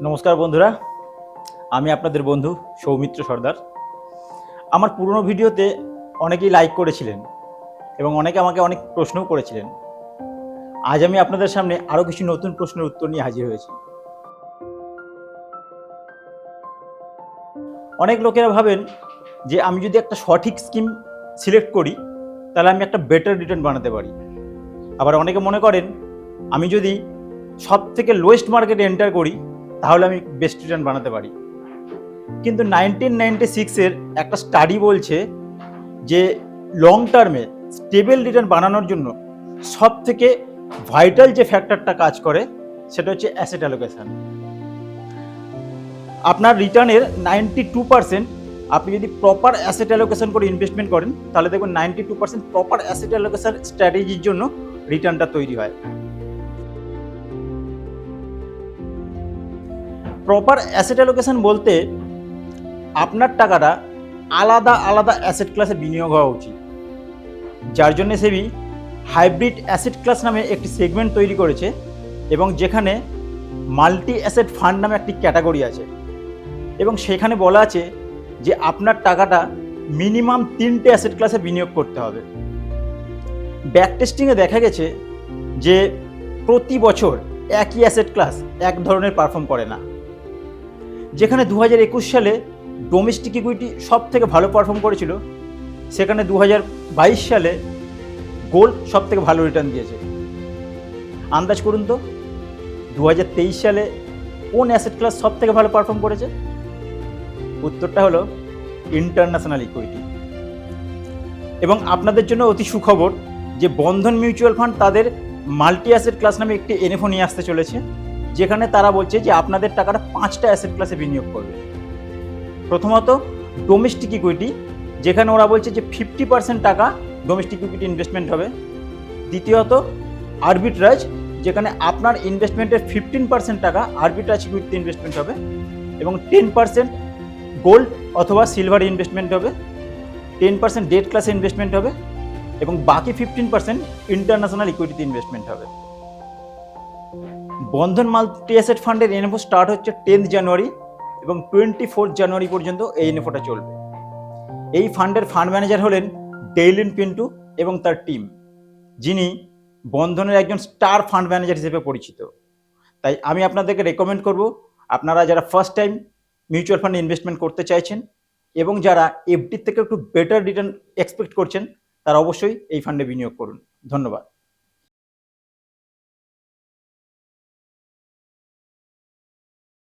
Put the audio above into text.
নমস্কার বন্ধুরা, আমি আপনাদের বন্ধু সৌমিত্র সর্দার। আমার পুরনো ভিডিওতে অনেকেই লাইক করেছিলেন এবং অনেকে আমাকে অনেক প্রশ্নও করেছিলেন। আজ আমি আপনাদের সামনে আরও কিছু নতুন প্রশ্নের উত্তর নিয়ে হাজির হয়েছি। অনেক লোকেরা ভাবেন যে আমি যদি একটা সঠিক স্কিম সিলেক্ট করি তাহলে আমি একটা বেটার রিটার্ন বানাতে পারি। আবার অনেকে মনে করেন আমি যদি সব থেকে লোয়েস্ট মার্কেটে এন্টার করি তাহলে আমি বেস্ট রিটার্ন বানাতে পারি। কিন্তু 1996-এর একটা স্টাডি বলছে যে লং টার্মে স্টেবল রিটার্ন বানানোর জন্য সব থেকে ভাইটাল যে ফ্যাক্টরটা কাজ করে সেটা হচ্ছে অ্যাসেট অ্যালোকেশন। আপনার রিটার্নের 92% আপনি যদি প্রপার অ্যাসেট অ্যালোকেশন করে ইনভেস্টমেন্ট করেন তাহলে দেখবেন 92% প্রপার অ্যাসেট অ্যালোকেশন স্ট্র্যাটেজির জন্য রিটার্নটা তৈরি হয়। প্রপার অ্যাসেট অ্যালোকেশন বলতে আপনার টাকাটা আলাদা আলাদা অ্যাসেট ক্লাসে বিনিয়োগ হওয়া উচিত, যার জন্য সেবি হাইব্রিড অ্যাসেট ক্লাস নামে একটি সেগমেন্ট তৈরি করেছে এবং যেখানে মাল্টি অ্যাসেট ফান্ড নামে একটি ক্যাটাগরি আছে এবং সেখানে বলা আছে যে আপনার টাকাটা মিনিমাম 3টে অ্যাসেট ক্লাসে বিনিয়োগ করতে হবে। ব্যাক টেস্টিংয়ে দেখা গেছে যে প্রতি বছর একই অ্যাসেট ক্লাস এক ধরনের পারফর্ম করে না। যেখানে 2021 সালে ডোমেস্টিক ইকুইটি সব থেকে ভালো পারফর্ম করেছিল, সেখানে 2022 সালে গোল্ড সব থেকে ভালো রিটার্ন দিয়েছে। আন্দাজ করুন তো 2023 সালে কোন অ্যাসেট ক্লাস সব থেকে ভালো পারফর্ম করেছে? উত্তরটা হলো ইন্টারন্যাশনাল ইকুইটি। এবং আপনাদের জন্য অতি সুখবর যে বন্ধন মিউচুয়াল ফান্ড তাদের মাল্টি অ্যাসেট ক্লাস নামে একটি এনএফও নিয়ে আসতে চলেছে, যেখানে তারা বলছে যে আপনাদের টাকাটা 5টা অ্যাসেট ক্লাসে বিনিয়োগ করবে। প্রথমত ডোমেস্টিক ইকুইটি, যেখানে ওরা বলছে যে 50% টাকা ডোমেস্টিক ইকুইটি ইনভেস্টমেন্ট হবে। দ্বিতীয়ত আরবিট্রাজ, যেখানে আপনার ইনভেস্টমেন্টের 15% টাকা আরবিট্রাজ ইকুইটিতে ইনভেস্টমেন্ট হবে এবং 10% গোল্ড অথবা সিলভার ইনভেস্টমেন্ট হবে, 10% ডেট ক্লাসে ইনভেস্টমেন্ট হবে এবং বাকি 15% ইন্টারন্যাশনাল ইকুইটিতে ইনভেস্টমেন্ট হবে। বন্ধন মাল্টি অ্যাসেট ফান্ডের এনএফও স্টার্ট হচ্ছে 10 জানুয়ারি এবং 24 জানুয়ারি পর্যন্ত এই এনএফওটা চলবে। এই ফান্ডের ফান্ড ম্যানেজার হলেন ডেইলিন পিন্টু এবং তার টিম, যিনি বন্ধনের একজন স্টার ফান্ড ম্যানেজার হিসেবে পরিচিত। তাই আমি আপনাদেরকে রেকমেন্ড করব, আপনারা যারা ফার্স্ট টাইম মিউচুয়াল ফান্ডে ইনভেস্টমেন্ট করতে চাইছেন এবং যারা এফডির থেকে একটু বেটার রিটার্ন এক্সপেক্ট করছেন, তারা অবশ্যই এই ফান্ডে বিনিয়োগ করুন। ধন্যবাদ।